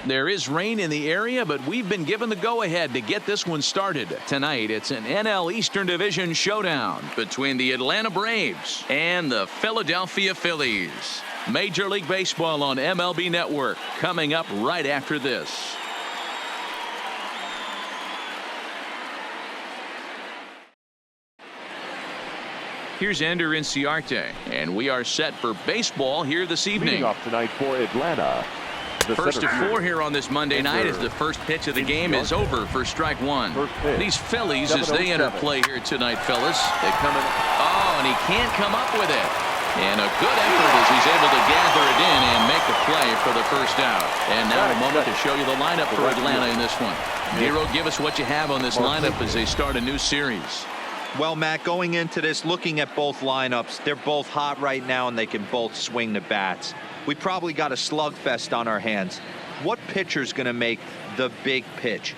There is rain in the area, but we've been given the go-ahead to get this one started. Tonight, it's an NL Eastern Division showdown between the Atlanta Braves and the Philadelphia Phillies. Major League Baseball on MLB Network coming up right after this. Here's Ender Inciarte, and we are set for baseball here this evening. Leading off tonight for Atlanta. First of 4 here on this Monday night as the first pitch of the game is over for strike one. These Phillies, as they enter play here tonight, fellas, they come in. Oh, and he can't come up with it. And a good effort as he's able to gather it in and make the play for the first out. And now a moment to show you the lineup for Atlanta in this one. Nero, give us what you have on this lineup as they start a new series. Well, Matt, going into this, looking at both lineups, they're both hot right now and they can both swing the bats. We probably got a slugfest on our hands. What pitcher's going to make the big pitch?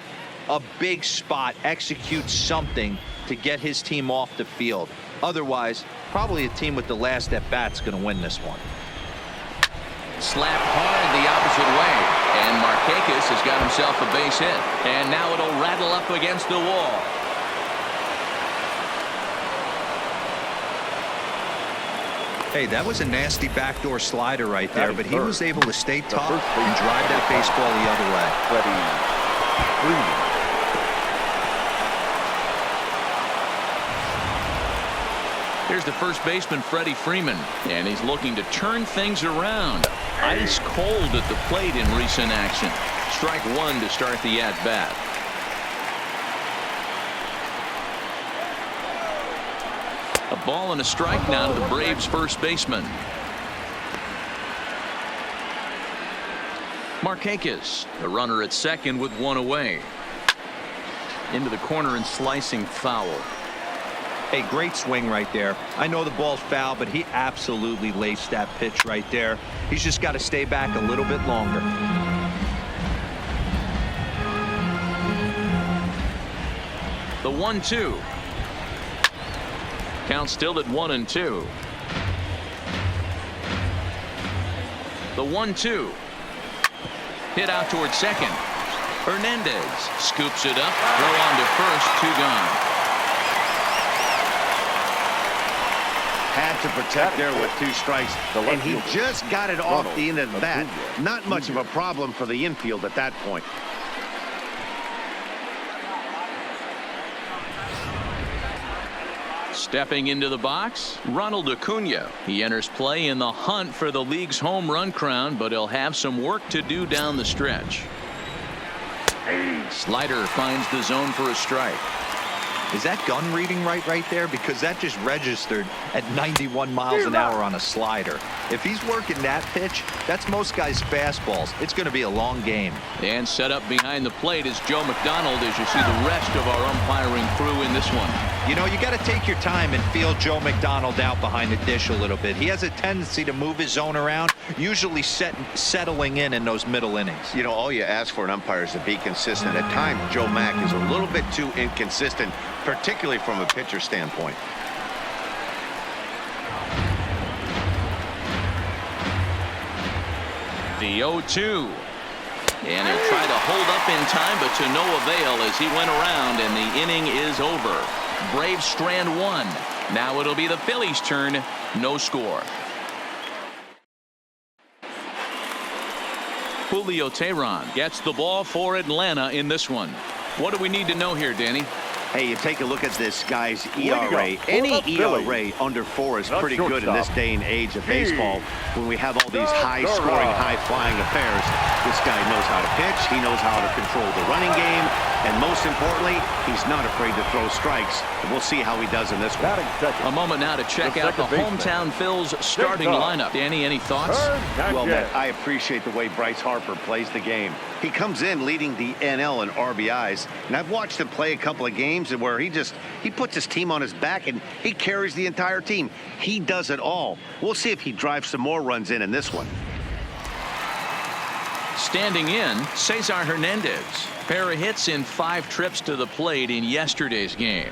A big spot, execute something to get his team off the field. Otherwise, probably a team with the last at bat's going to win this one. Slapped hard the opposite way, and Markakis has got himself a base hit. And now it'll rattle up against the wall. Hey, that was a nasty backdoor slider right there, but he was able to stay tough and drive that baseball the other way. Here's the first baseman, Freddie Freeman, and he's looking to turn things around. Ice cold at the plate in recent action. Strike one to start the at-bat. A ball and a strike now to the Braves' first baseman. Markakis, the runner at second with one away. Into the corner and slicing foul. Hey, great swing right there. I know the ball's foul, but he absolutely laced that pitch right there. He's just got to stay back a little bit longer. The 1-2. Count still at 1-2. The 1-2. Hit out towards second. Hernandez scoops it up. Throw on to first. 2 gone. Had to protect there with 2 strikes. And he just got it off the end of the bat. Not much of a problem for the infield at that point. Stepping into the box, Ronald Acuna. He enters play in the hunt for the league's home run crown, but he'll have some work to do down the stretch. Slider finds the zone for a strike. Is that gun reading right there? Because that just registered at 91 miles an hour on a slider. If he's working that pitch, that's most guys' fastballs. It's going to be a long game. And set up behind the plate is Joe McDonald as you see the rest of our umpiring crew in this one. You know, you got to take your time and feel Joe McDonald out behind the dish a little bit. He has a tendency to move his zone around, usually settling in those middle innings. You know, all you ask for an umpire is to be consistent. At times, Joe Mack is a little bit too inconsistent, particularly from a pitcher standpoint. The 0-2. And he'll try to hold up in time, but to no avail as he went around, and the inning is over. Braves strand 1. Now it'll be the Phillies' turn. No score. Julio Teheran gets the ball for Atlanta in this one. What do we need to know here, Danny? Hey, you take a look at this guy's ERA. Any ERA under 4 is pretty good in this day and age of baseball when we have all these high-scoring, high-flying affairs. This guy knows how to pitch. He knows how to control the running game. And most importantly, he's not afraid to throw strikes. We'll see how he does in this one. A moment now to check out the hometown Phil's starting lineup. Danny, any thoughts? Well, Matt, I appreciate the way Bryce Harper plays the game. He comes in leading the NL in RBIs, and I've watched him play a couple of games where he puts his team on his back and he carries the entire team. He does it all. We'll see if he drives some more runs in this one. Standing in, Cesar Hernandez. Pair of hits in 5 trips to the plate in yesterday's game.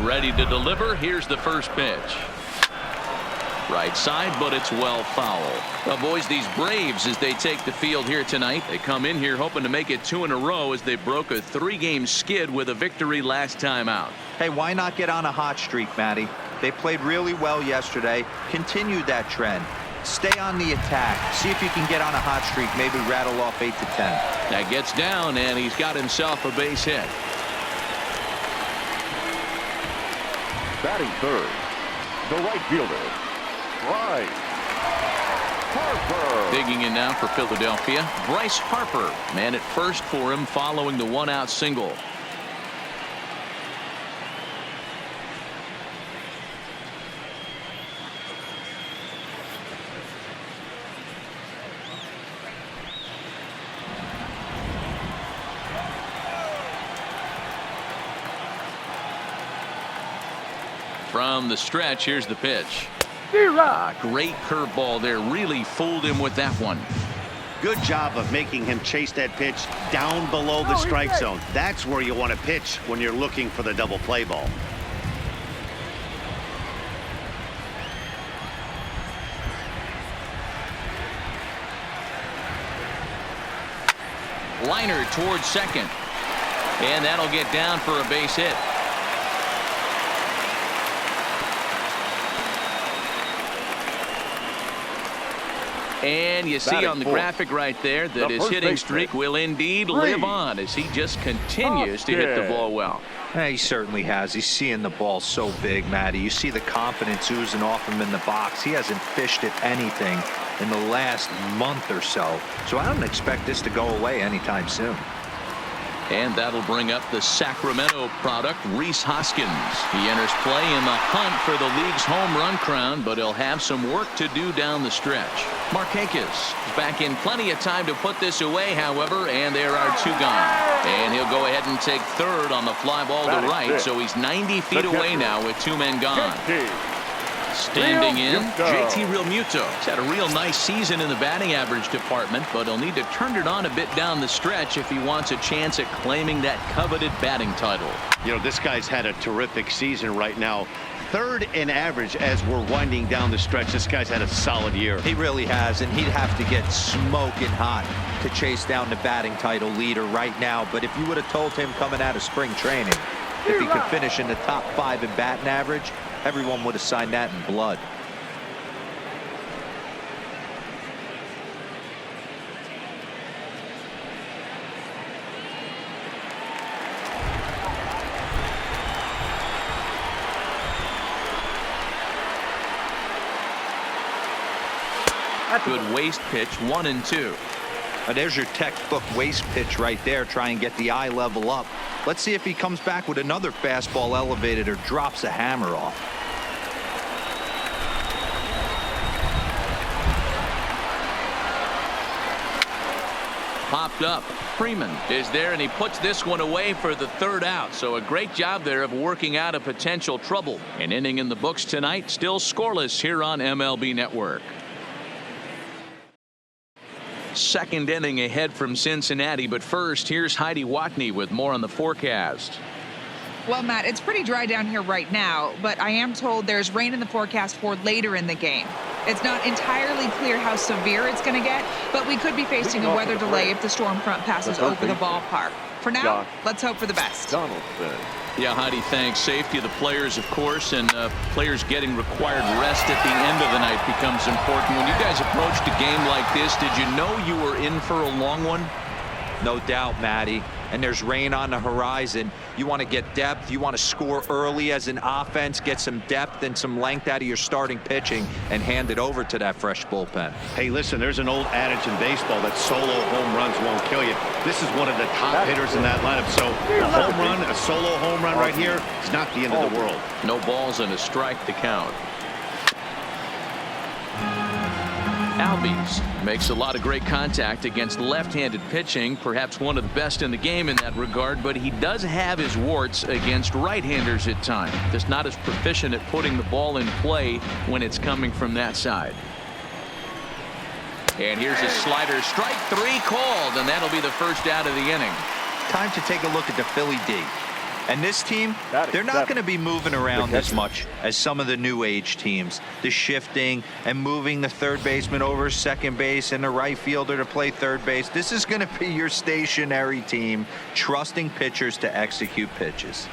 Ready to deliver. Here's the first pitch. Right side, but it's well foul. Well, boys, these Braves, as they take the field here tonight, they come in here hoping to make it 2 in a row as they broke a 3-game skid with a victory last time out. Hey, why not get on a hot streak, Matty? They played really well yesterday. Continue that trend. Stay on the attack. See if you can get on a hot streak. Maybe rattle off 8 to 10. That gets down, and he's got himself a base hit. Batting third, the right fielder, Bryce Harper. Digging in now for Philadelphia, Bryce Harper. Man at first for him following the 1-out single. From the stretch, here's the pitch. Great curveball there. Really fooled him with that one. Good job of making him chase that pitch down below the strike zone. That's where you want to pitch when you're looking for the double play ball. Liner towards second. And that'll get down for a base hit. And you see on the graphic right there that his hitting streak will indeed live on as he just continues to hit the ball well. Yeah, he certainly has. He's seeing the ball so big, Matty. You see the confidence oozing off him in the box. He hasn't fished at anything in the last month or so. So I don't expect this to go away anytime soon. And that'll bring up the Sacramento product, Rhys Hoskins. He enters play in the hunt for the league's home run crown, but he'll have some work to do down the stretch. Markakis is back in plenty of time to put this away, however, and there are 2 gone. And he'll go ahead and take third on the fly ball to right, so he's 90 feet away now with 2 men gone. Standing in, JT Realmuto. He's had a real nice season in the batting average department, but he'll need to turn it on a bit down the stretch if he wants a chance at claiming that coveted batting title. You know, this guy's had a terrific season right now. 3rd in average as we're winding down the stretch. This guy's had a solid year. He really has, and he'd have to get smoking hot to chase down the batting title leader right now. But if you would have told him coming out of spring training, if he could finish in the top 5 in batting average, everyone would have signed that in blood. Good waist pitch, 1-2. There's your textbook waist pitch right there. Try and get the eye level up. Let's see if he comes back with another fastball elevated or drops a hammer off. Popped up. Freeman is there, and he puts this one away for the 3rd out. So a great job there of working out a potential trouble. An inning in the books tonight, still scoreless here on MLB Network. 2nd inning ahead from Cincinnati, but first, here's Heidi Watney with more on the forecast. Well, Matt, it's pretty dry down here right now, but I am told there's rain in the forecast for later in the game. It's not entirely clear how severe it's going to get, but we could be facing a weather delay if the storm front passes over the ballpark. For now, let's hope for the best. Yeah, Heidi, thanks. Safety of the players, of course, and players getting required rest at the end of the night becomes important. When you guys approached a game like this, did you know you were in for a long one? No doubt, Matty. And there's rain on the horizon. You want to get depth. You want to score early as an offense, get some depth and some length out of your starting pitching, and hand it over to that fresh bullpen. Hey, listen, there's an old adage in baseball that solo home runs won't kill you. This is one of the top hitters in that lineup. So a home run, a solo home run right here is not the end of the world. No balls and a strike to count. Albies makes a lot of great contact against left-handed pitching, perhaps one of the best in the game in that regard, but he does have his warts against right-handers at times. Just not as proficient at putting the ball in play when it's coming from that side. And here's a slider, strike 3 called, and that'll be the first out of the inning. Time to take a look at the Philly D. And this team, they're not going to be moving around as much as some of the new age teams. The shifting and moving the third baseman over second base and the right fielder to play third base. This is going to be your stationary team, trusting pitchers to execute pitches.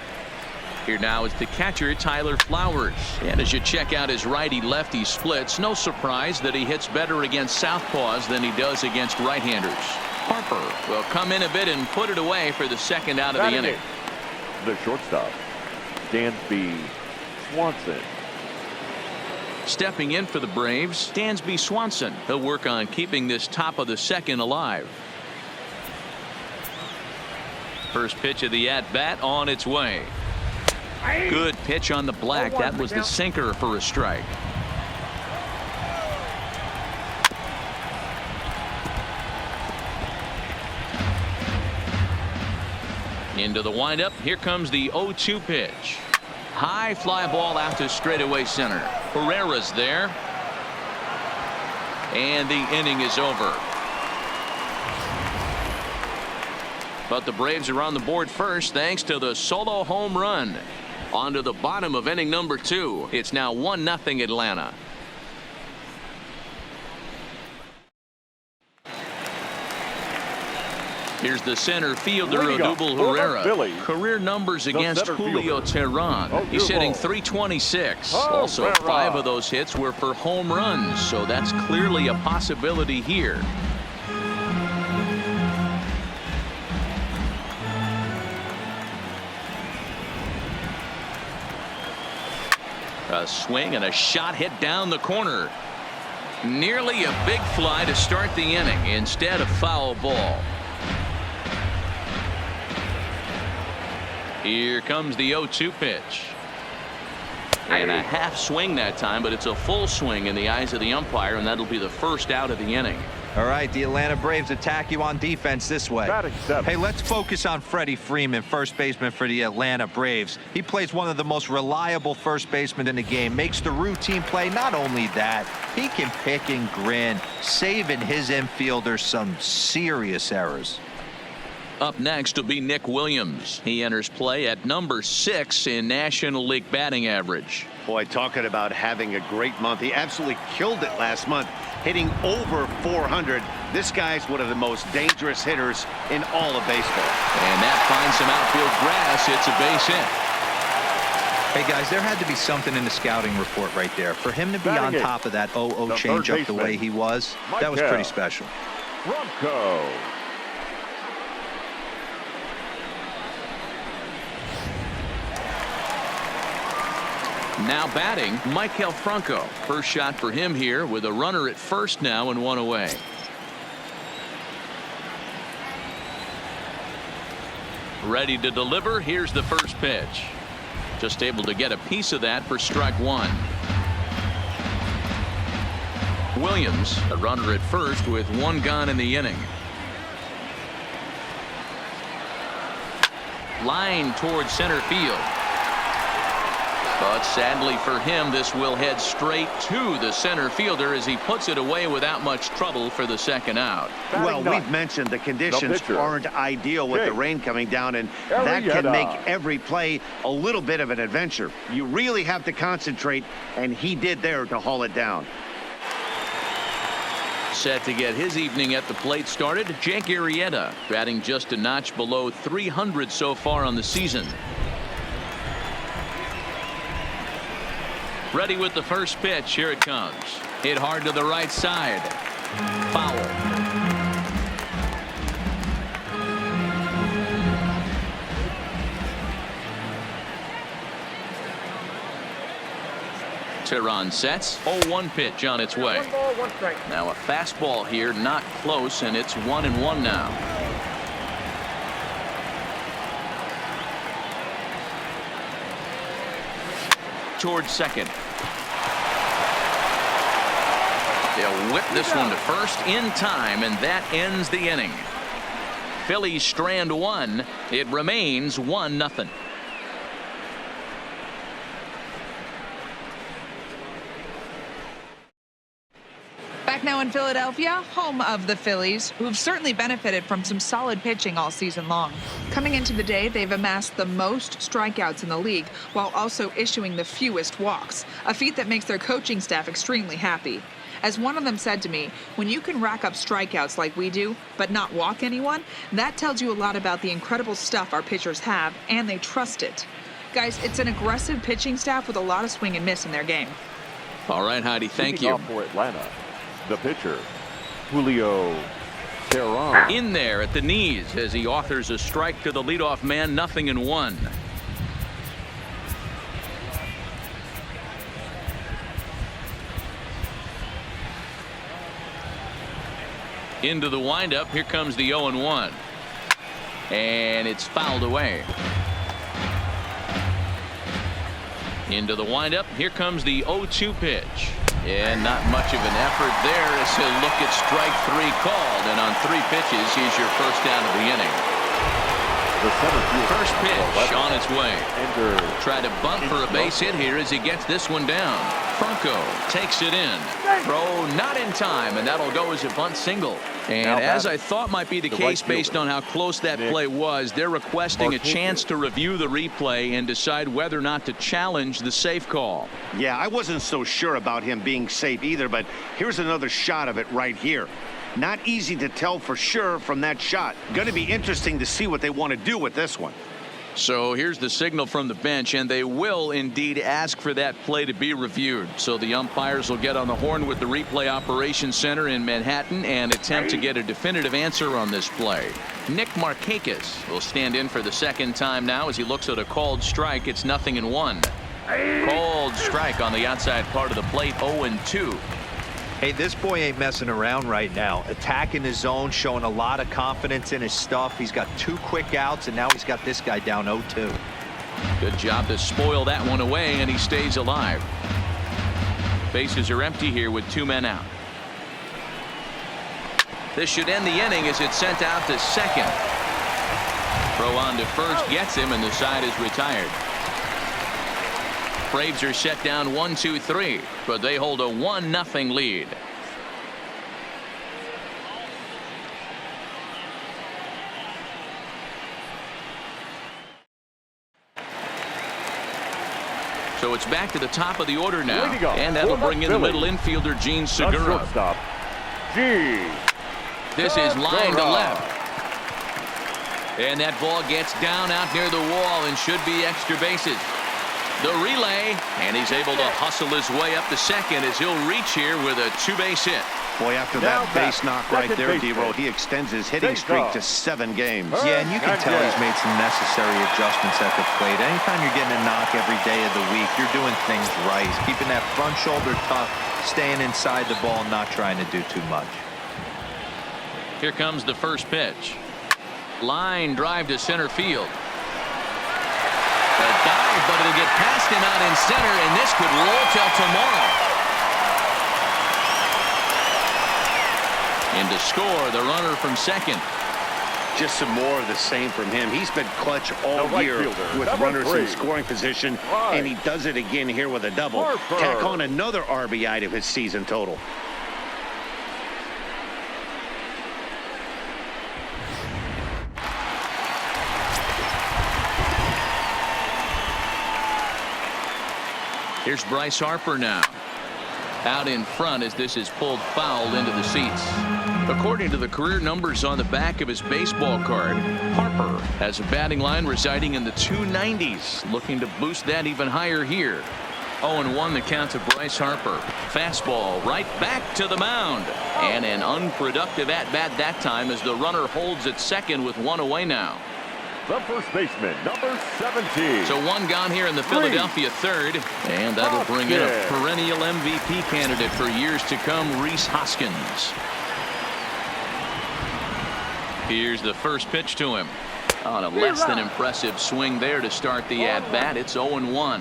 Here now is the catcher, Tyler Flowers. And as you check out his righty-lefty splits, no surprise that he hits better against southpaws than he does against right-handers. Harper will come in a bit and put it away for the second out of the inning. The shortstop, Dansby Swanson. Stepping in for the Braves, Dansby Swanson. He'll work on keeping this top of the second alive. First pitch of the at-bat on its way. Good pitch on the black. That was the sinker for a strike. Into the windup. Here comes the 0-2 pitch. High fly ball out to straightaway center. Herrera's there. And the inning is over. But the Braves are on the board first thanks to the solo home run. On to the bottom of inning number 2. It's now 1-0 Atlanta. Here's the center fielder, Odubel Herrera. Career numbers against Julio Teheran. He's hitting .326. Also, 5 of those hits were for home runs, so that's clearly a possibility here. A swing and a shot hit down the corner. Nearly a big fly to start the inning. Instead, a foul ball. Here comes the 0-2 pitch. And a half swing that time, but it's a full swing in the eyes of the umpire, and that'll be the first out of the inning. All right, the Atlanta Braves attack you on defense this way. Hey, let's focus on Freddie Freeman, first baseman for the Atlanta Braves. He plays one of the most reliable first basemen in the game, makes the routine play. Not only that, he can pick and grin, saving his infielders some serious errors. Up next will be Nick Williams. He enters play at number 6 in National League batting average. Boy, talking about having a great month. He absolutely killed it last month, hitting over 400. This guy's one of the most dangerous hitters in all of baseball. And that finds some outfield grass. It's a base hit. Hey, guys, there had to be something in the scouting report right there. For him to be on top of that 0-0 changeup the way he was, that was pretty special. Bronco. Now batting, Michael Franco. First shot for him here with a runner at first now and 1 away. Ready to deliver. Here's the first pitch. Just able to get a piece of that for strike 1. Williams, a runner at first with 1 gone in the inning. Line towards center field. But sadly for him, this will head straight to the center fielder as he puts it away without much trouble for the second out. Well, we've mentioned the conditions aren't ideal with the rain coming down, and that can make every play a little bit of an adventure. You really have to concentrate, and he did there to haul it down. Set to get his evening at the plate started, Jake Arrieta, batting just a notch below 300 so far on the season. Ready with the first pitch. Here it comes. Hit hard to the right side. Foul. Teheran sets. 0-1 pitch on its way. 1 ball, 1 strike. Now a fastball here, not close, and it's 1-1 now. Towards second. They'll whip this one to first in time, and that ends the inning. Phillies strand 1. It remains 1-0. Back now in Philadelphia, home of the Phillies, who've certainly benefited from some solid pitching all season long. Coming into the day, they've amassed the most strikeouts in the league while also issuing the fewest walks, a feat that makes their coaching staff extremely happy. As one of them said to me, when you can rack up strikeouts like we do, but not walk anyone, that tells you a lot about the incredible stuff our pitchers have, and they trust it. Guys, it's an aggressive pitching staff with a lot of swing and miss in their game. All right, Heidi, thank Leading you. off for Atlanta, the pitcher, Julio Teheran. In there at the knees as he authors a strike to the leadoff man, 0-1. Into the windup, here comes the 0-1. And it's fouled away. Into the windup, here comes the 0-2 pitch. And not much of an effort there as he'll look at strike 3 called. And on 3 pitches, he's your first down of the inning. First pitch on its way. Try to bunt for a base hit here as he gets this one down. Franco takes it in. Throw not in time, and that'll go as a bunt single. And as I thought might be the case based on how close that play was, they're requesting a chance to review the replay and decide whether or not to challenge the safe call. Yeah, I wasn't so sure about him being safe either, but here's another shot of it right here. Not easy to tell for sure from that shot. Going to be interesting to see what they want to do with this one. So here's the signal from the bench, and they will indeed ask for that play to be reviewed. So the umpires will get on the horn with the replay operations center in Manhattan and attempt to get a definitive answer on this play. Nick Markakis will stand in for the second time now as he looks at a called strike. It's 0-1. Called strike on the outside part of the plate, 0-2. Hey, this boy ain't messing around right now. Attacking his zone, showing a lot of confidence in his stuff. He's got 2 quick outs, and now he's got this guy down 0-2. Good job to spoil that one away, and he stays alive. Bases are empty here with 2 men out. This should end the inning as it's sent out to second. Throw on to first gets him, and the side is retired. Braves are set down 1-2-3, but they hold a 1-0 lead. So it's back to the top of the order now, and that'll bring in the middle infielder Gene Segura. This is line to left. And that ball gets down out near the wall and should be extra bases. The relay, and he's able to hustle his way up to second as he'll reach here with a 2-base hit. Boy, after that base knock right there, D-Roll, he extends his hitting streak to 7 games. Yeah, and you can tell he's made some necessary adjustments at the plate. Anytime you're getting a knock every day of the week, you're doing things right. He's keeping that front shoulder tough, staying inside the ball, not trying to do too much. Here comes the first pitch. Line drive to center field. A dive, but it'll get past him out in center, and this could roll till tomorrow. And to score, the runner from second. Just some more of the same from him. He's been clutch all year with runners in scoring position, and he does it again here with a double. Tack on another RBI to his season total. Here's Bryce Harper now. Out in front as this is pulled foul into the seats. According to the career numbers on the back of his baseball card, Harper has a batting line residing in the 290s, looking to boost that even higher here. 0-1 the count to Bryce Harper. Fastball right back to the mound. And an unproductive at-bat that time as the runner holds at second with 1 away now. The first baseman, number 17. So 1 gone here in the Philadelphia third, and that'll bring in a perennial MVP candidate for years to come, Rhys Hoskins. Here's the first pitch to him. On a less than impressive swing there to start the at-bat. It's 0-1.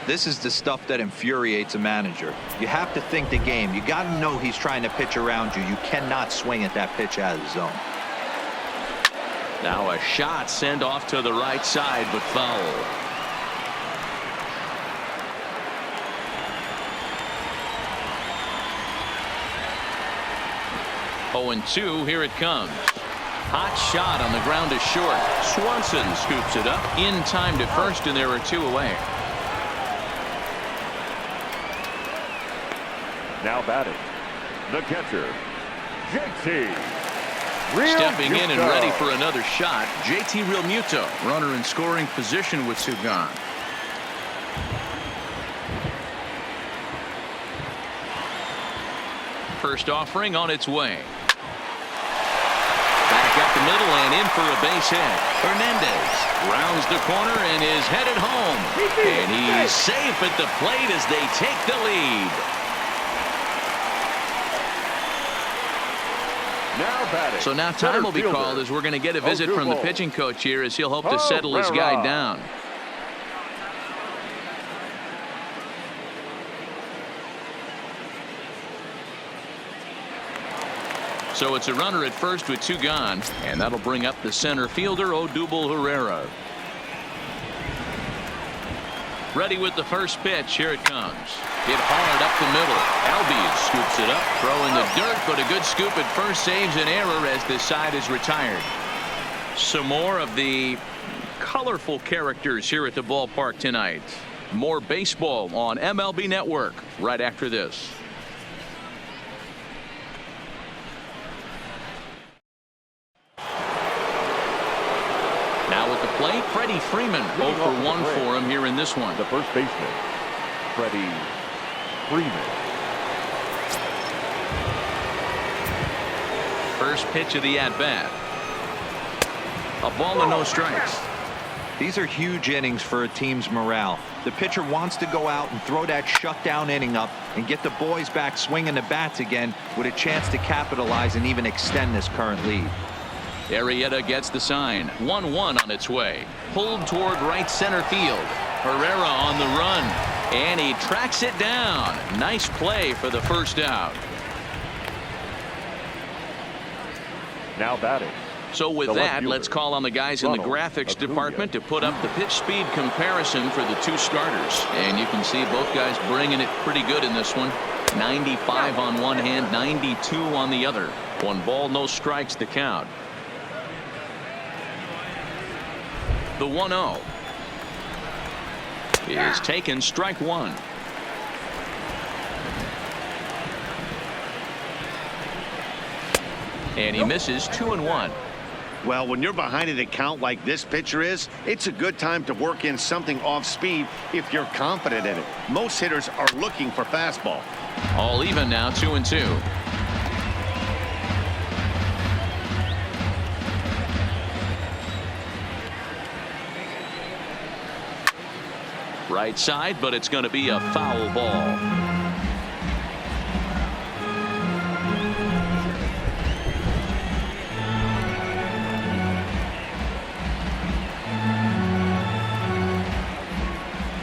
This is the stuff that infuriates a manager. You have to think the game. You got to know he's trying to pitch around you. You cannot swing at that pitch out of the zone. Now a shot sent off to the right side, but foul. 0-2. Here it comes. Hot shot on the ground to short. Swanson scoops it up in time to first, and there are 2 away. Now batting, the catcher, JT. Stepping in and ready for another shot, JT Realmuto. Runner in scoring position with 2 gone. First offering on its way. Back up the middle and in for a base hit. Hernandez rounds the corner and is headed home. And he's safe at the plate as they take the lead. So now time will be called as we're going to get a visit from the pitching coach here as he'll hope to settle his guy down. So it's a runner at first with 2 gone, and that'll bring up the center fielder, Odubel Herrera. Ready with the first pitch. Here it comes. Hit hard up the middle. Albies scoops it up, throwing the dirt, but a good scoop at first saves an error as this side is retired. Some more of the colorful characters here at the ballpark tonight. More baseball on MLB Network right after this. Now at the plate, Freddie Freeman. 0 for 1 for him here in this one. The first baseman, Freddie Freeman. First pitch of the at-bat. A ball and no strikes. These are huge innings for a team's morale. The pitcher wants to go out and throw that shutdown inning up and get the boys back swinging the bats again with a chance to capitalize and even extend this current lead. Arrieta gets the sign. 1-1 on its way. Pulled toward right center field. Herrera on the run. And he tracks it down. Nice play for the first out. Now batting. So with that, let's call on the guys in the graphics department to put up the pitch speed comparison for the 2 starters. And you can see both guys bringing it pretty good in this one. 95 on one hand, 92 on the other. 1 ball, no strikes to count. The 1-0 is taken, strike 1. And he misses 2-1. Well, when you're behind in a count like this pitcher is, it's a good time to work in something off speed if you're confident in it. Most hitters are looking for fastball. All even now, 2-2. Right side, but it's going to be a foul ball.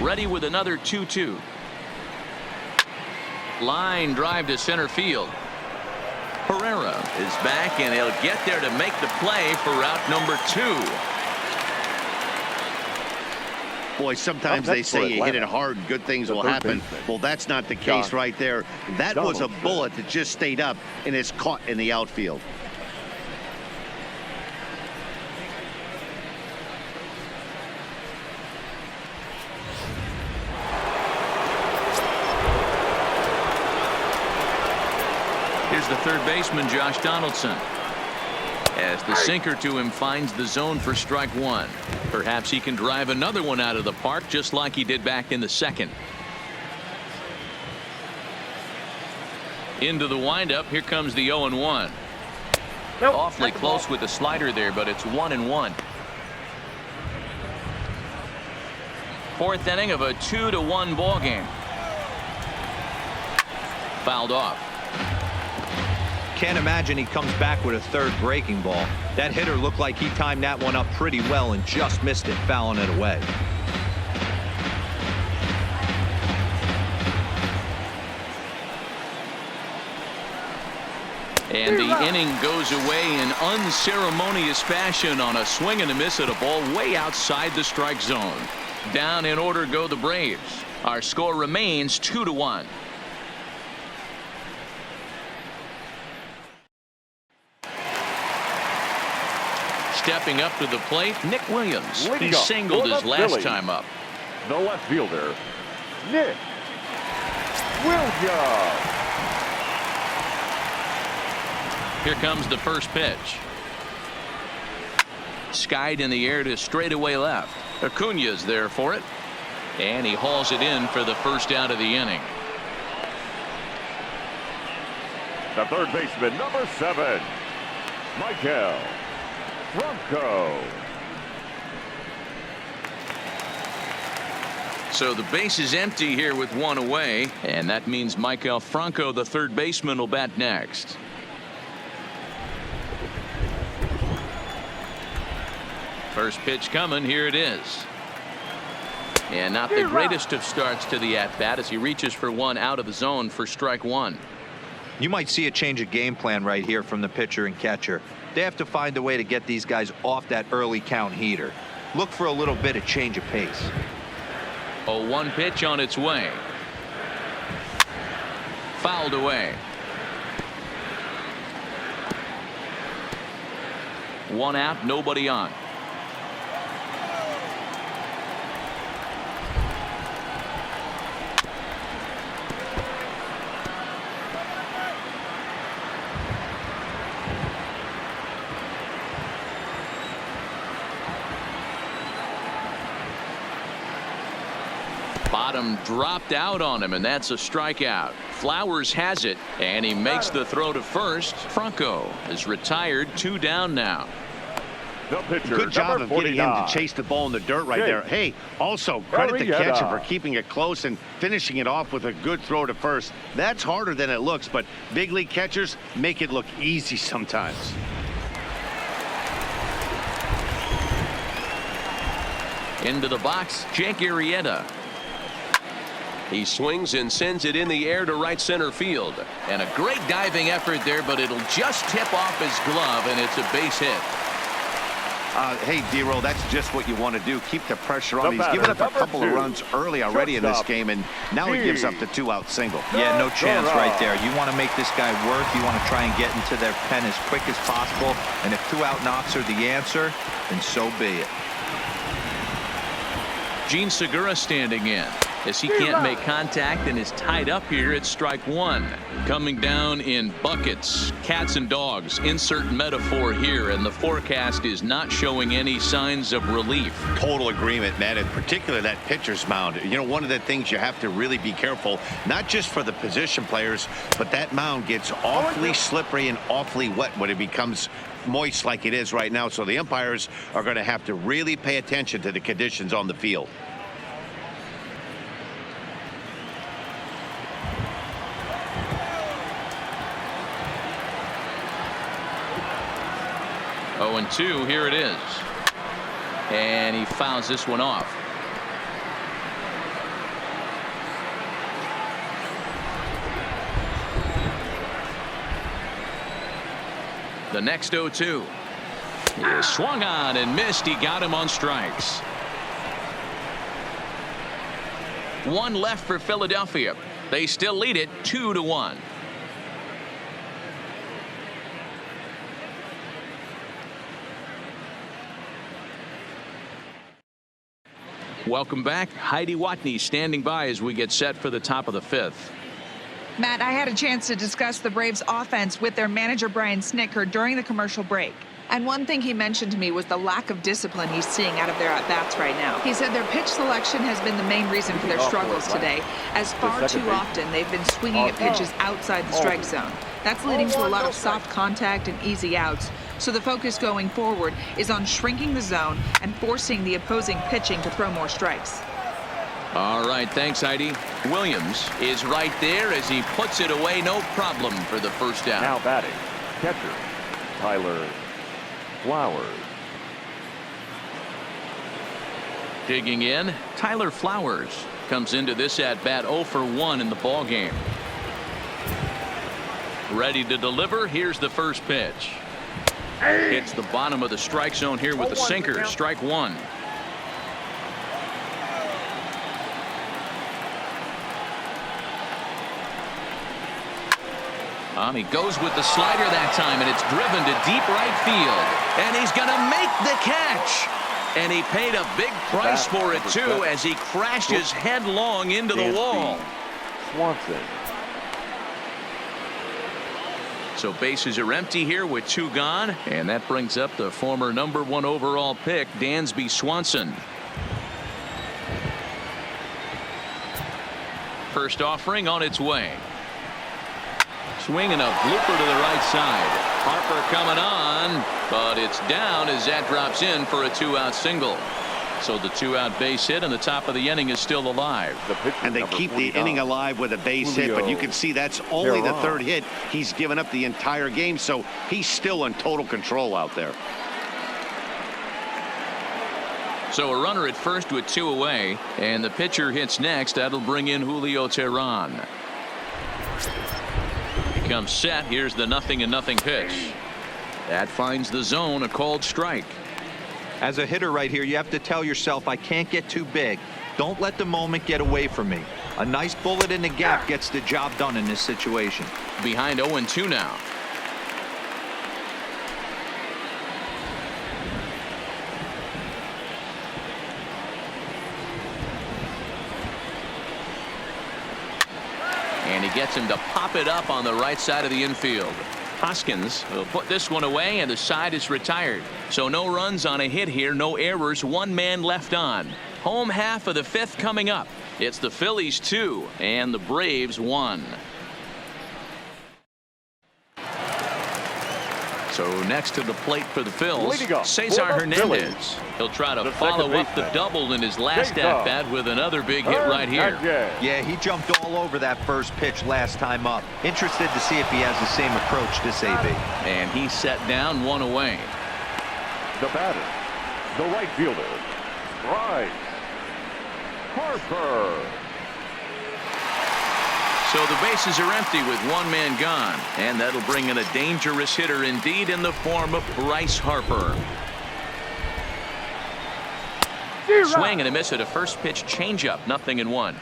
Ready with another 2-2. Line drive to center field. Herrera is back, and he'll get there to make the play for route number 2. Boy, sometimes they say you hit it hard, good things will happen. Well, that's not the case right there. That was a bullet that just stayed up and is caught in the outfield. Here's the third baseman, Josh Donaldson. As the sinker to him finds the zone for strike 1. Perhaps he can drive another one out of the park just like he did back in the second. Into the windup. Here comes the 0-1. Awfully close with the slider there, but it's 1-1. Fourth inning of a 2-1 ball game. Fouled off. Can't imagine he comes back with a third breaking ball. That hitter looked like he timed that one up pretty well and just missed it, fouling it away. And the inning goes away in unceremonious fashion on a swing and a miss at a ball way outside the strike zone. Down in order go the Braves. Our score remains 2-1. Stepping up to the plate, Nick Williams. He Leading off singled for the his last Phillies, time up. the left fielder, Nick Williams. Here comes the first pitch. Skied in the air to straightaway left. Acuna's there for it. And he hauls it in for the first out of the inning. The third baseman, number 7, Michael Franco. So the base is empty here with one away, and that means Michael Franco, the third baseman, will bat next. First pitch coming. Here it is. And not the greatest of starts to the at-bat as he reaches for one out of the zone for strike one. You might see a change of game plan right here from the pitcher and catcher. They have to find a way to get these guys off that early count heater. Look for a little bit of change of pace. A 1 pitch on its way. Fouled away. 1 out, nobody on. Bottom dropped out on him, and that's a strikeout. Flowers has it, and he makes the throw to first. Franco is retired, 2 down now. The pitcher, Good job number of getting him 49, to chase the ball in the dirt right Jake there. Hey, also credit the Arrieta. catcher for keeping it close and finishing it off with a good throw to first. That's harder than it looks, but big league catchers make it look easy sometimes. Into the box, Jake Arrieta. He swings and sends it in the air to right center field. And a great diving effort there, but it'll just tip off his glove, and it's a base hit. Hey, D-Roll, that's just what you want to do. Keep the pressure on. The He's batter, given up a number couple of 2, runs early already in this shortstop, game, and now he gives up the 2-out single. Yeah, no chance right there. You want to make this guy work. You want to try and get into their pen as quick as possible. And if 2-out knocks are the answer, then so be it. Gene Segura standing in as he can't make contact and is tied up here at strike one. Coming down in buckets, cats and dogs, insert metaphor here, and the forecast is not showing any signs of relief. Total agreement, man, in particular that pitcher's mound. You know, one of the things you have to really be careful, not just for the position players, but that mound gets awfully slippery and awfully wet when it becomes moist like it is right now. So the umpires are going to have to really pay attention to the conditions on the field. Oh, and 2, here it is. And he fouls this one off. The next 0-2. He swung on and missed. He got him on strikes. 1 left for Philadelphia. They still lead it 2-1. Welcome back. Heidi Watney standing by as we get set for the top of the 5th. Matt, I had a chance to discuss the Braves offense with their manager Brian Snitker during the commercial break. And one thing he mentioned to me was the lack of discipline he's seeing out of their at-bats right now. He said their pitch selection has been the main reason for their struggles today, as far too often they've been swinging at pitches outside the strike zone. That's leading to a lot of soft contact and easy outs. So the focus going forward is on shrinking the zone and forcing the opposing pitching to throw more strikes. All right, thanks, Heidi. Williams is right there as he puts it away, no problem for the first down. Now batting, catcher, Tyler Flowers. Digging in, Tyler Flowers comes into this at-bat 0 for 1 in the ball game. Ready to deliver. Here's the first pitch. Hits the bottom of the strike zone here with the sinker. Strike one. He goes with the slider that time, and it's driven to deep right field. And he's going to make the catch. And he paid a big price for it, too, as he crashes headlong into the wall. Swanson. So bases are empty here with 2 gone. And that brings up the former #1 overall pick, Dansby Swanson. First offering on its way. Swinging a blooper to the right side. Harper coming on, but it's down as that drops in for a 2-out single. So the 2-out base hit, and the top of the inning is still alive. And they keep the inning alive with a base hit, but you can see that's only the 3rd hit. He's given up the entire game, so he's still in total control out there. So a runner at first with 2 away, and the pitcher hits next. That'll bring in Julio Teheran. He comes set. Here's the 0-0 pitch. That finds the zone, a called strike. As a hitter right here, you have to tell yourself, I can't get too big. Don't let the moment get away from me. A nice bullet in the gap gets the job done in this situation. Behind 0-2 now. And he gets him to pop it up on the right side of the infield. Hoskins will put this one away, and the side is retired. So no runs on a hit here, no errors, 1 man left on. Home half of the 5th coming up. It's the Phillies 2 and the Braves 1. So next to the plate for the Phils, Cesar Hernandez. He'll try to follow up the double in his last at-bat with another big hit right here. Yeah, he jumped all over that first pitch last time up. Interested to see if he has the same approach this AB. And he's set down 1 away. The batter, the right fielder, Bryce Harper. So the bases are empty with 1 man gone, and that'll bring in a dangerous hitter indeed in the form of Bryce Harper. Swing and a miss at a first pitch changeup, 0-1.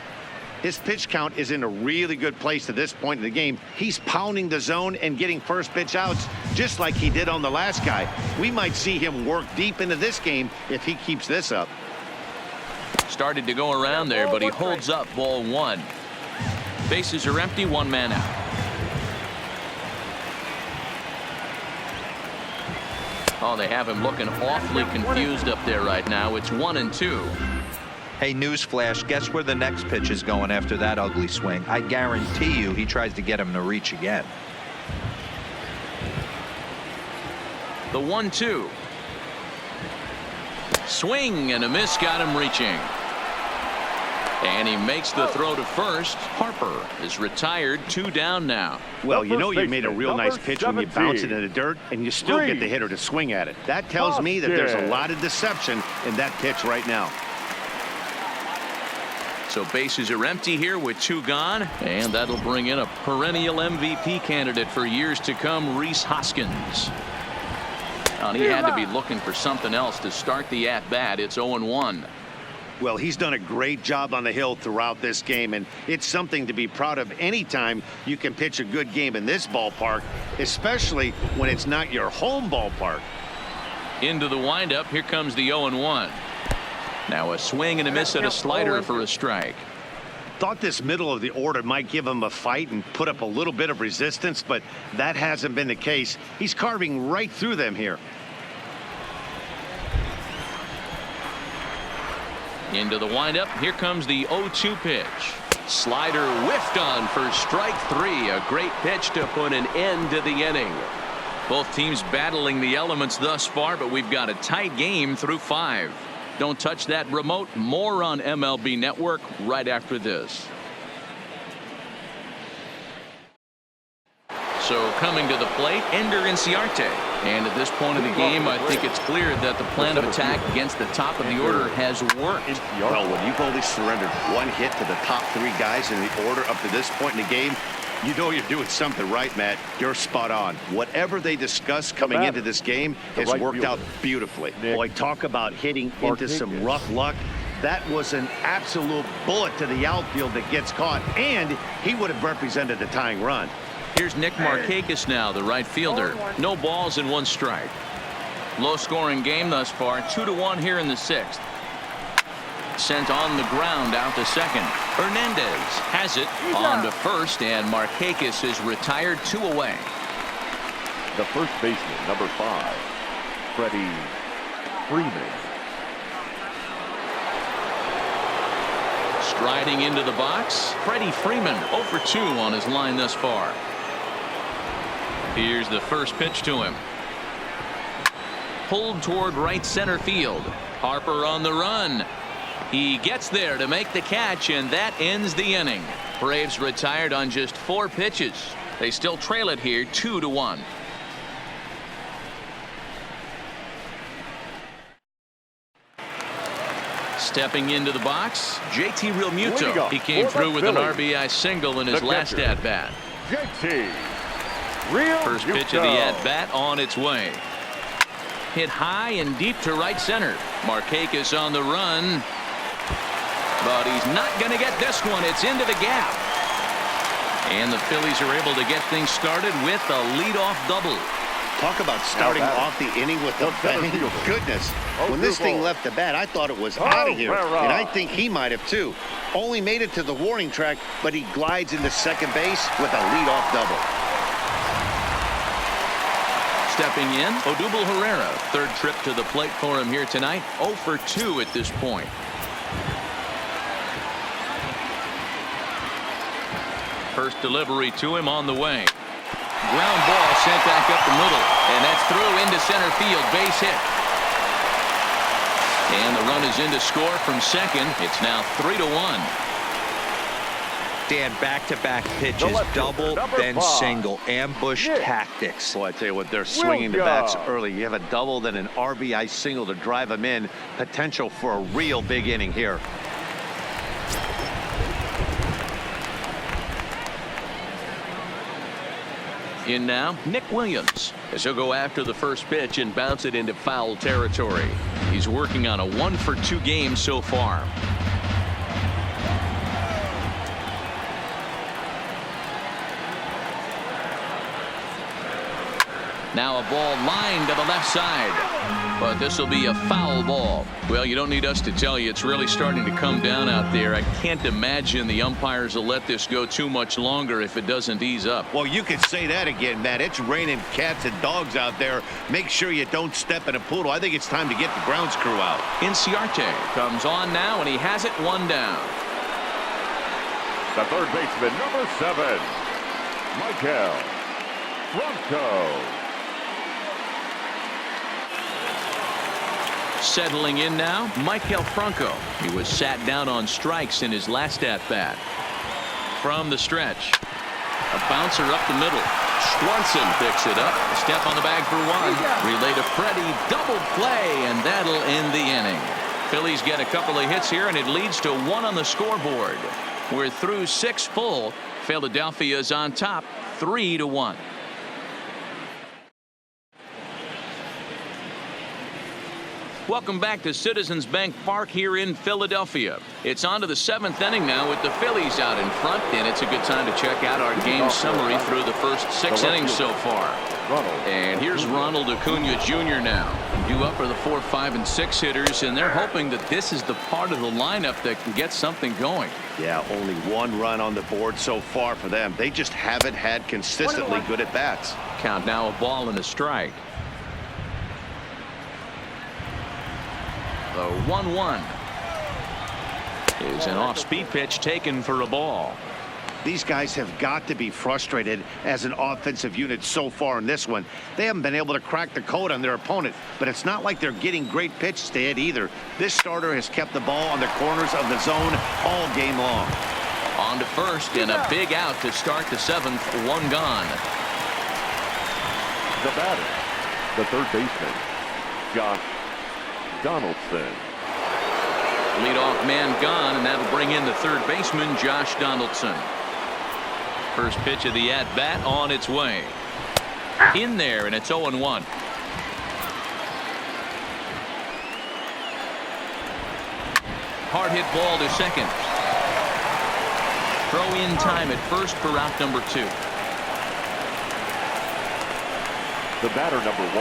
His pitch count is in a really good place at this point in the game. He's pounding the zone and getting first pitch outs just like he did on the last guy. We might see him work deep into this game if he keeps this up. Started to go around there, but he holds up ball 1. Bases are empty, 1 man out. Oh, they have him looking awfully confused up there right now. It's 1-2. Hey, newsflash, guess where the next pitch is going after that ugly swing? I guarantee you he tries to get him to reach again. The 1-2. Swing and a miss, got him reaching. And he makes the throw to first. Harper is retired, 2 down now. Well, you know you made a real nice pitch when you bounce it in the dirt and you still get the hitter to swing at it. That tells me that there's a lot of deception in that pitch right now. So bases are empty here with 2 gone, and that'll bring in a perennial MVP candidate for years to come, Rhys Hoskins. And he had to be looking for something else to start the at-bat. It's 0-1. Well, he's done a great job on the hill throughout this game, and it's something to be proud of anytime you can pitch a good game in this ballpark, especially when it's not your home ballpark. Into the windup, here comes the 0-1. Now a swing and a miss at a slider for a strike. Thought this middle of the order might give him a fight and put up a little bit of resistance, but that hasn't been the case. He's carving right through them here. Into the windup, here comes the 0-2 pitch. Slider whiffed on for strike 3. A great pitch to put an end to the inning. Both teams battling the elements thus far, but we've got a tight game through 5. Don't touch that remote. More on MLB Network right after this. So coming to the plate, Ender Inciarte. And at this point of the game, I think it's clear that the plan of attack against the top of the order has worked. Well, when you've only surrendered 1 hit to the top 3 guys in the order up to this point in the game, you know you're doing something right, Matt. You're spot on. Whatever they discussed coming into this game has worked out beautifully. Boy, talk about hitting into some rough luck. That was an absolute bullet to the outfield that gets caught, and he would have represented the tying run. Here's Nick Markakis now, the right fielder. No balls and 1 strike. Low-scoring game thus far, 2-1 here in the 6th. Sent on the ground out to second. Hernandez has it on to first, and Markakis is retired 2 away. The first baseman, number 5, Freddie Freeman. Striding into the box, Freddie Freeman 0 for 2 on his line thus far. Here's the first pitch to him. Pulled toward right center field. Harper on the run. He gets there to make the catch, and that ends the inning. Braves retired on just 4 pitches. They still trail it here 2-1. Stepping into the box, JT Realmuto. He came through with an RBI single in his last at-bat. JT Realmuto. First pitch of the at-bat on its way. Hit high and deep to right center. Markakis on the run. But he's not going to get this one. It's into the gap. And the Phillies are able to get things started with a leadoff double. Talk about starting off the inning with a bang. Goodness. When this thing left the bat, I thought it was out of here. And I think he might have too. Only made it to the warning track, but he glides into second base with a leadoff double. Stepping in, Odubel Herrera. Third trip to the plate for him here tonight. 0 for 2 at this point. First delivery to him on the way. Ground ball sent back up the middle, and that's through into center field. Base hit. And the run is in to score from second. It's now 3-1. Dan, back-to-back pitches, double, then 5. single, ambush tactics. Boy, I tell you what, they're swinging the bats early. You have a double, then an RBI single to drive them in. Potential for a real big inning here. In now, Nick Williams, as he'll go after the first pitch and bounce it into foul territory. He's working on a 1 for 2 game so far. Now a ball lined to the left side, but this will be a foul ball. Well, you don't need us to tell you, it's really starting to come down out there. I can't imagine the umpires will let this go too much longer if it doesn't ease up. Well, you could say that again, Matt. It's raining cats and dogs out there. Make sure you don't step in a poodle. I think it's time to get the grounds crew out. Inciarte comes on now, and he has it 1 down. The third baseman, number 7, Michael Franco. Settling in now, Michael Franco. He was sat down on strikes in his last at-bat. From the stretch, a bouncer up the middle. Swanson picks it up. Step on the bag for 1. Relay to Freddie. Double play, and that'll end the inning. Phillies get a couple of hits here, and it leads to 1 on the scoreboard. We're through 6 full. Philadelphia's on top, 3-1. Welcome back to Citizens Bank Park here in Philadelphia. It's on to the 7th inning now with the Phillies out in front, and it's a good time to check out our game summary through the first 6 innings so far. And here's Ronald Acuna Jr. now. Due up for the 4, 5, and 6 hitters, and they're hoping that this is the part of the lineup that can get something going. Yeah, only 1 run on the board so far for them. They just haven't had consistently good at bats. Count now, a ball and a strike. The 1-1 is an off-speed pitch taken for a ball. These guys have got to be frustrated as an offensive unit so far in this one. They haven't been able to crack the code on their opponent, but it's not like they're getting great pitches to hit either. This starter has kept the ball on the corners of the zone all game long. On to first, and a big out to start the 7th. 1 gone. The batter, the third baseman, Josh Donaldson. Leadoff man gone, and that'll bring in the third baseman, Josh Donaldson. First pitch of the at-bat on its way. In there, and it's 0-1. Hard hit ball to second. Throw in time at first for out number 2. The batter, number 1,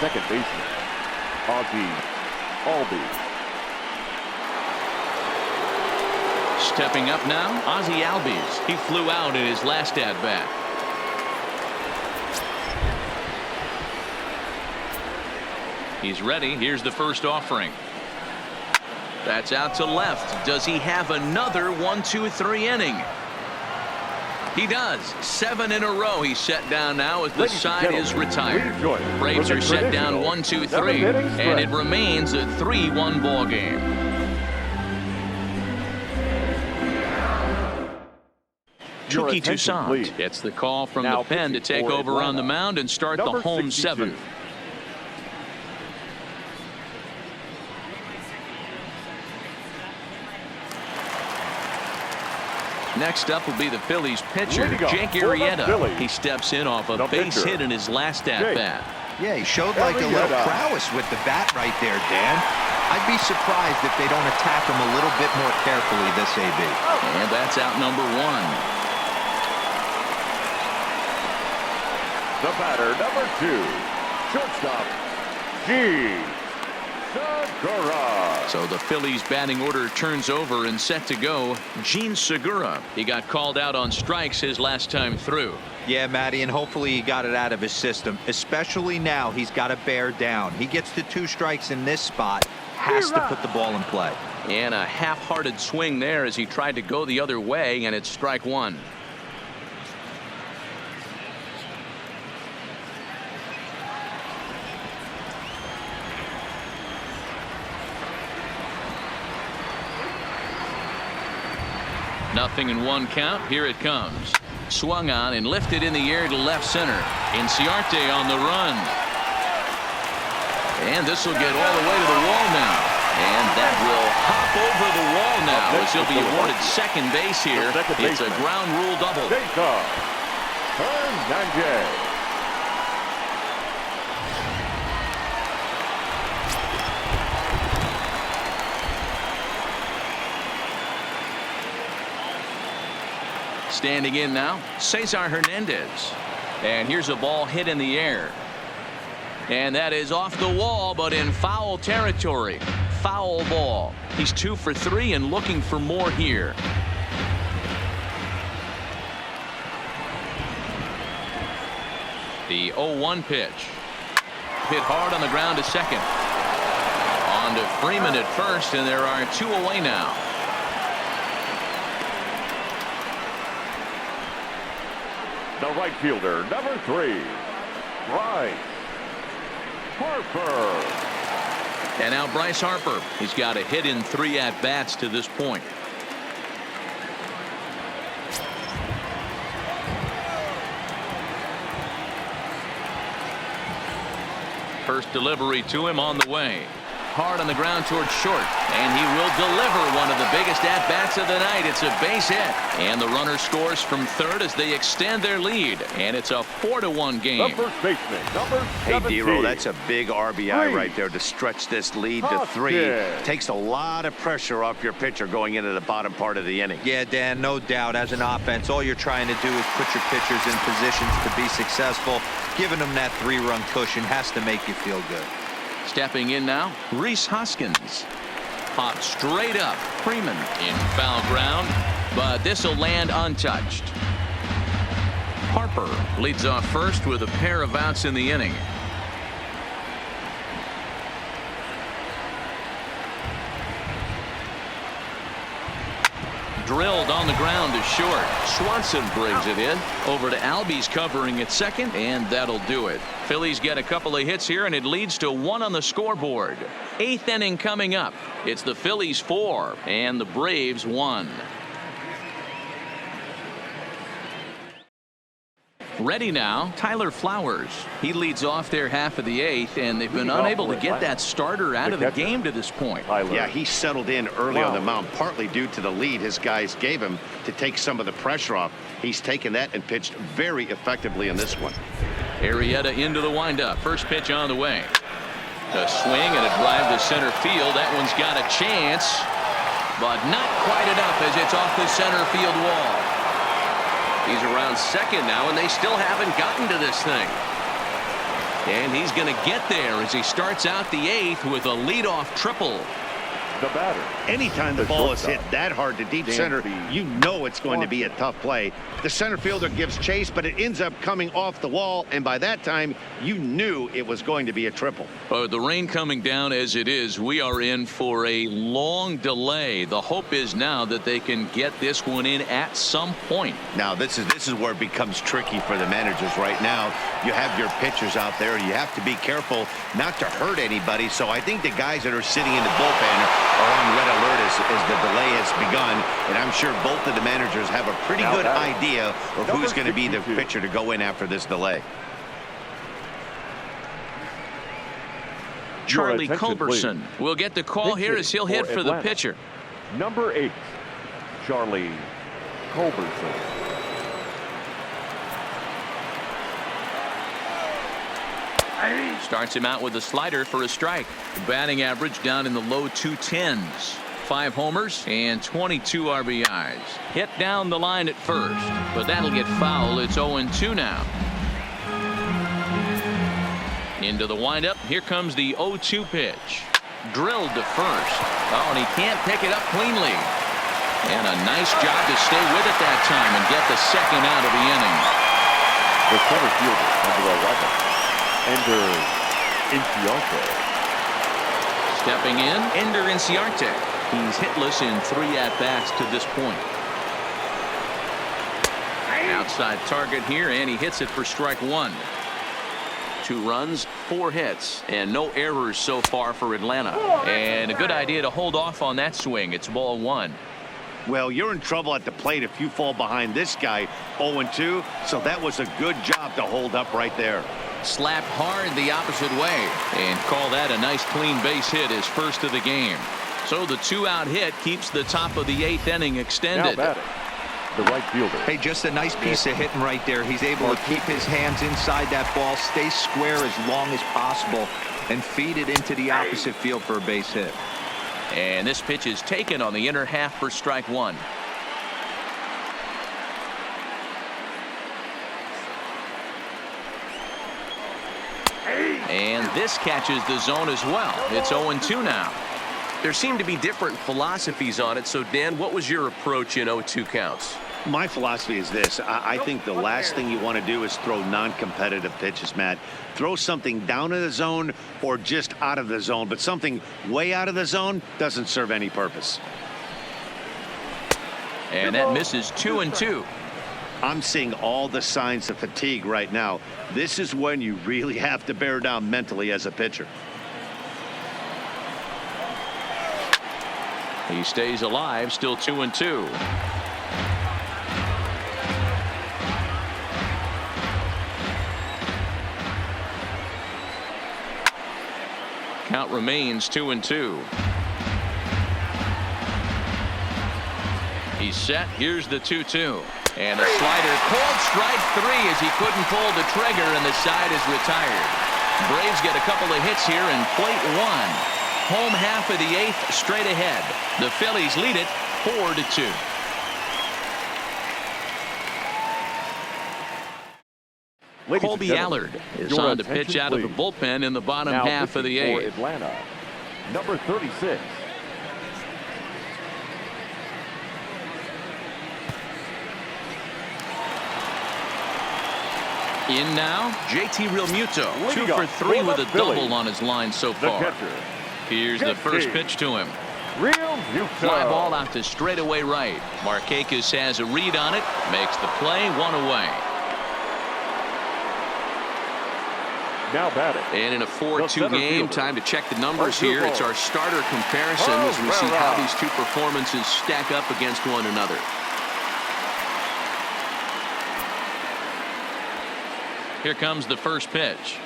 second baseman, Ozzie Albies. Stepping up now, Ozzie Albies. He flew out in his last at-bat. He's ready. Here's the first offering. That's out to left. Does he have another 1-2-3 inning? He does. 7 in a row. He's set down now as the side is retired. Braves are set down 1-2-3, and it remains a 3-1 ball game. Chucky Toussaint gets the call from the pen to take over on the mound and start the home 7th. Next up will be the Phillies pitcher, Jake Arrieta. He steps in off a base hit in his last at-bat. Yeah, he showed like a little prowess with the bat right there, Dan. I'd be surprised if they don't attack him a little bit more carefully this AB. And that's out number 1. The batter, number 2, shortstop, Segura. So the Phillies batting order turns over and set to go. Gene Segura. He got called out on strikes his last time through. Yeah, Matty, and hopefully he got it out of his system. Especially now, he's got to bear down. He gets to 2 strikes in this spot. Has to put the ball in play. And a half-hearted swing there as he tried to go the other way, and it's strike 1. Nothing in 1 count. Here it comes. Swung on and lifted in the air to left center. Inciarte on the run. And this will get all the way to the wall now. And that will hop over the wall now as he'll be awarded second base here. It's a ground rule double. Hernandez. Standing in now, Cesar Hernandez. And here's a ball hit in the air. And that is off the wall, but in foul territory. Foul ball. He's 2 for 3 and looking for more here. The 0-1 pitch. Hit hard on the ground to second. On to Freeman at first, and there are 2 away now. The right fielder, number 3, Bryce Harper. And now Bryce Harper. He's got a hit in 3 at-bats to this point. First delivery to him on the way. Hard on the ground towards short, and he will deliver one of the biggest at-bats of the night. It's a base hit, and the runner scores from third as they extend their lead, and it's a 4-1 game. The first baseman, number 17. Hey, D-Roll, that's a big RBI right there to stretch this lead to 3. Takes a lot of pressure off your pitcher going into the bottom part of the inning. Yeah, Dan, no doubt. As an offense, all you're trying to do is put your pitchers in positions to be successful. Giving them that 3-run cushion has to make you feel good. Stepping in now, Rhys Hoskins. Popped straight up. Freeman in foul ground, but this will land untouched. Harper leads off first with a pair of outs in the inning. Drilled on the ground to short. Swanson brings it in. Over to Albies covering at second, and that'll do it. Phillies get a couple of hits here, and it leads to 1 on the scoreboard. 8th inning coming up. It's the Phillies 4 and the Braves 1. Ready now, Tyler Flowers. He leads off their half of the 8th, and they've been unable to get that starter out of the game to this point. Yeah, he settled in early on the mound, partly due to the lead his guys gave him to take some of the pressure off. He's taken that and pitched very effectively in this one. Arrieta into the windup. First pitch on the way. A swing and a drive to center field. That one's got a chance, but not quite enough as it's off the center field wall. He's around second now, and they still haven't gotten to this thing. And he's going to get there as he starts out the 8th with a leadoff triple. The batter. Anytime the ball is hit that hard to deep center, you know it's going to be a tough play. The center fielder gives chase, but it ends up coming off the wall, and by that time, you knew it was going to be a triple. The rain coming down as it is, we are in for a long delay. The hope is now that they can get this one in at some point. Now, this is where it becomes tricky for the managers right now. You have your pitchers out there. You have to be careful not to hurt anybody. So I think the guys that are sitting in the bullpen are on red alert as the delay has begun, and I'm sure both of the managers have a pretty good idea of who's going to be the pitcher to go in after this delay. Charlie Culberson will get the call here as he'll hit for the pitcher. Number 8, Charlie Culberson. Starts him out with a slider for a strike. Batting average down in the low 210s. 5 homers and 22 RBIs. Hit down the line at first, but that'll get foul. It's 0-2 now. Into the windup. Here comes the 0-2 pitch. Drilled to first. Oh, and he can't pick it up cleanly. And a nice job to stay with it that time and get the second out of the inning. The center fielder, number 11. Ender Inciarte. Stepping in, Ender Inciarte. He's hitless in 3 at-bats to this point. Outside target here, and he hits it for strike 1. 2 runs, 4 hits, and no errors so far for Atlanta. And a good idea to hold off on that swing. It's ball 1. Well, you're in trouble at the plate if you fall behind this guy 0-2, so that was a good job to hold up right there. Slapped hard the opposite way and call that a nice clean base hit, his first of the game. So the 2-out hit keeps the top of the 8th inning extended. Now batting, the right fielder. Hey, just a nice piece of hitting right there. He's able to keep his hands inside that ball, stay square as long as possible, and feed it into the opposite field for a base hit. And this pitch is taken on the inner half for strike 1. And this catches the zone as well. It's 0-2 now. There seem to be different philosophies on it. So, Dan, what was your approach in 0-2 counts? My philosophy is this. I think the last thing you want to do is throw non-competitive pitches, Matt. Throw something down in the zone or just out of the zone, but something way out of the zone doesn't serve any purpose. And that misses 2-2. I'm seeing all the signs of fatigue right now. This is when you really have to bear down mentally as a pitcher. He stays alive, still 2-2. Count remains 2-2. He's set. Here's the 2-2. And a slider called strike 3 as he couldn't pull the trigger, and the side is retired. Braves get a couple of hits here in plate 1. Home half of the 8th straight ahead. The Phillies lead it 4-2. Colby Allard is on to pitch out of the bullpen in the bottom half of the 8th. Atlanta, number 36. In now, JT Realmuto, 2 for 3 with a double on his line so far. Here's the first pitch to him. Fly ball out to straightaway right. Markakis has a read on it, makes the play, 1 away. Now batting. And in a 4-2 game, time to check the numbers here. It's our starter comparison as we see how these two performances stack up against one another. Here comes the first pitch.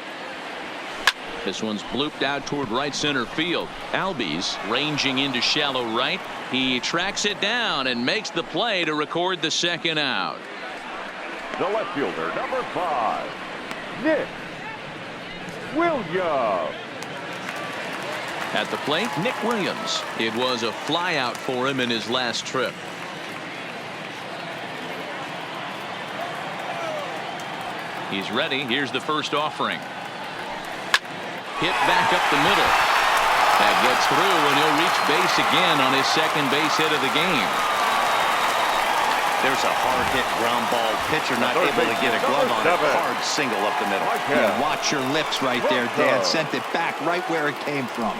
This one's blooped out toward right center field. Albies ranging into shallow right. He tracks it down and makes the play to record the second out. The left fielder, number 5, Nick Williams. At the plate, Nick Williams. It was a flyout for him in his last trip. He's ready. Here's the first offering. Hit back up the middle. That gets through, and he'll reach base again on his second base hit of the game. There's a hard hit ground ball. Pitcher not able to get a glove on it. Hard single up the middle. Yeah, watch your lips right there, Dan. Sent it back right where it came from.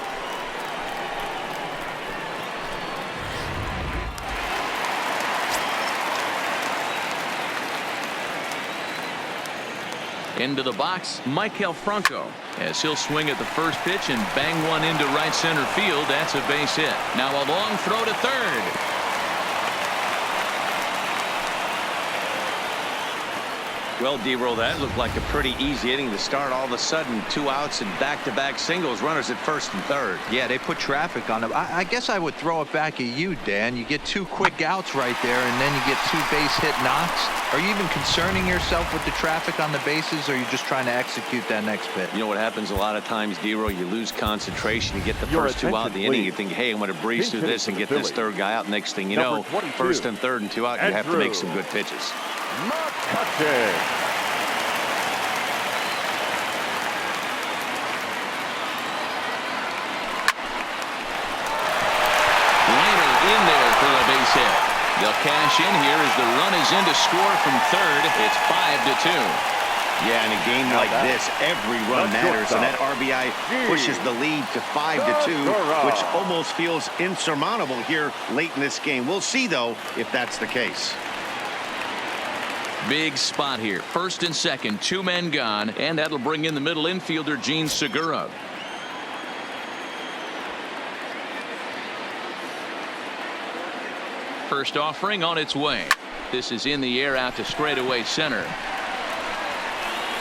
Into the box, Michael Franco, as he'll swing at the first pitch and bang one into right center field. That's a base hit. Now a long throw to third. Well, D-Roll, that looked like a pretty easy inning to start. All of a sudden, 2 outs and back-to-back singles, runners at first and third. Yeah, they put traffic on them. I guess I would throw it back at you, Dan. You get 2 quick outs right there, and then you get 2 base hit knocks. Are you even concerning yourself with the traffic on the bases, or are you just trying to execute that next pitch? You know what happens a lot of times, D-Roll? You lose concentration. You get the first 2 out in the inning. You think, hey, I'm going to breeze through this and get this third guy out. Next thing you know, first and third and 2 out, you have to make some good pitches. In there for a base hit. They'll cash in here as the run is in to score from third. It's 5-2. Yeah, in a game like this, every run matters, and that RBI pushes the lead to 5-2, which almost feels insurmountable here late in this game. We'll see, though, if that's the case. Big spot here. First and second, 2 men gone, and that'll bring in the middle infielder, Gene Segura. First offering on its way. This is in the air out to straightaway center.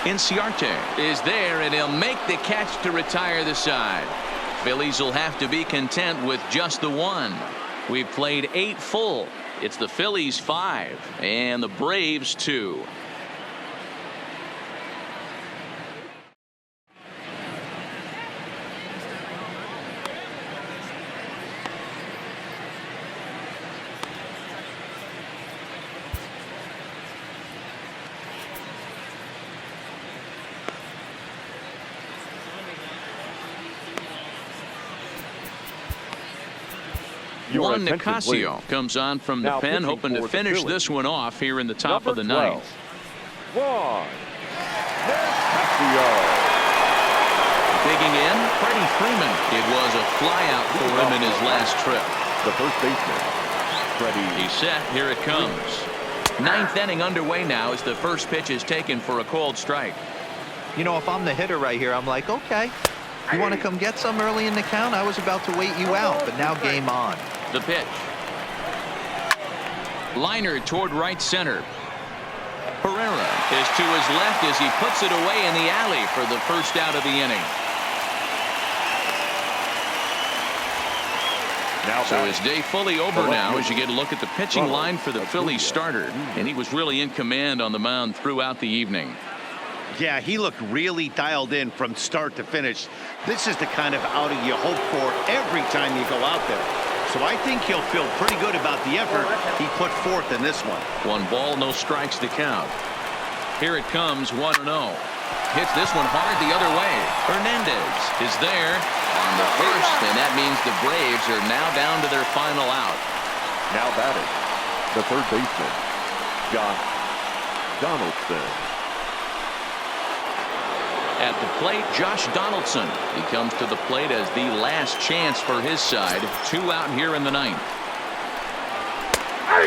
Inciarte is there, and he'll make the catch to retire the side. Phillies will have to be content with just the 1. We've played 8 full. It's the Phillies 5 and the Braves 2. Juan Nicasio comes on from the pen, hoping to finish this one off here in the top of the 9th. Digging in, Freddie Freeman. It was a flyout for him in his last trip. The first baseman, Freddie. He's set. Here it comes. 9th inning underway now as the first pitch is taken for a called strike. You know, if I'm the hitter right here, I'm like, okay, you want to come get some early in the count? I was about to wait you out, but now game on. The pitch. Liner toward right center. Pereira is to his left as he puts it away in the alley for the first out of the inning. So his day fully over now as you get a look at the pitching line for the Phillies starter. And he was really in command on the mound throughout the evening. Yeah, he looked really dialed in from start to finish. This is the kind of outing you hope for every time you go out there. So I think he'll feel pretty good about the effort he put forth in this one. 1 ball, no strikes to count. Here it comes, 1-0. Hits this one hard the other way. Hernandez is there on the first, and that means the Braves are now down to their final out. Now batting, the third baseman, Josh Donaldson. At the plate, Josh Donaldson. He comes to the plate as the last chance for his side. 2 out here in the 9th.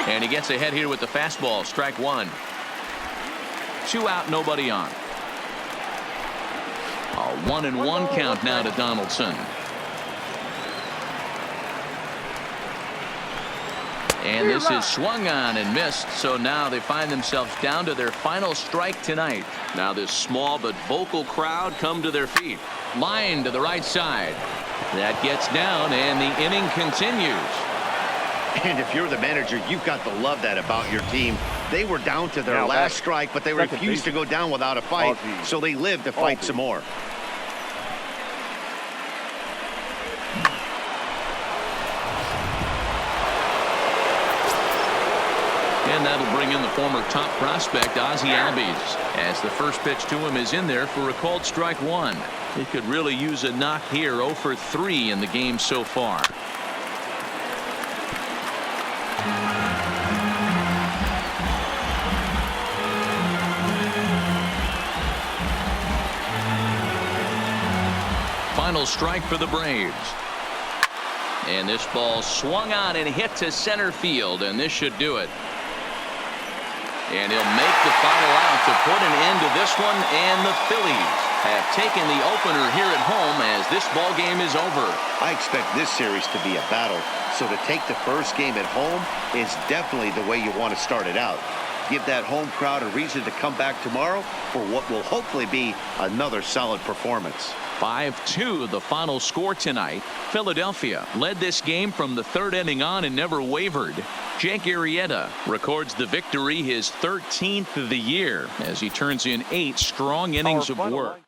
And he gets ahead here with the fastball. Strike 1. 2 out, nobody on. A 1-1 count now to Donaldson. And this is swung on and missed, so now they find themselves down to their final strike tonight. Now this small but vocal crowd come to their feet. Line to the right side. That gets down, and the inning continues. And if you're the manager, you've got to love that about your team. They were down to their last strike, but they refused to go down without a fight, so they lived to fight some more. And that'll bring in the former top prospect, Ozzie Albies, as the first pitch to him is in there for a called strike one. He could really use a knock here. 0 for 3 in the game so far. Final strike for the Braves. And this ball swung on and hit to center field, and this should do it. And he'll make the final out to put an end to this one, and the Phillies have taken the opener here at home as this ball game is over. I expect this series to be a battle, so to take the first game at home is definitely the way you want to start it out. Give that home crowd a reason to come back tomorrow for what will hopefully be another solid performance. 5-2 the final score tonight. Philadelphia led this game from the third inning on and never wavered. Jake Arrieta records the victory, his 13th of the year, as he turns in 8 strong innings of work.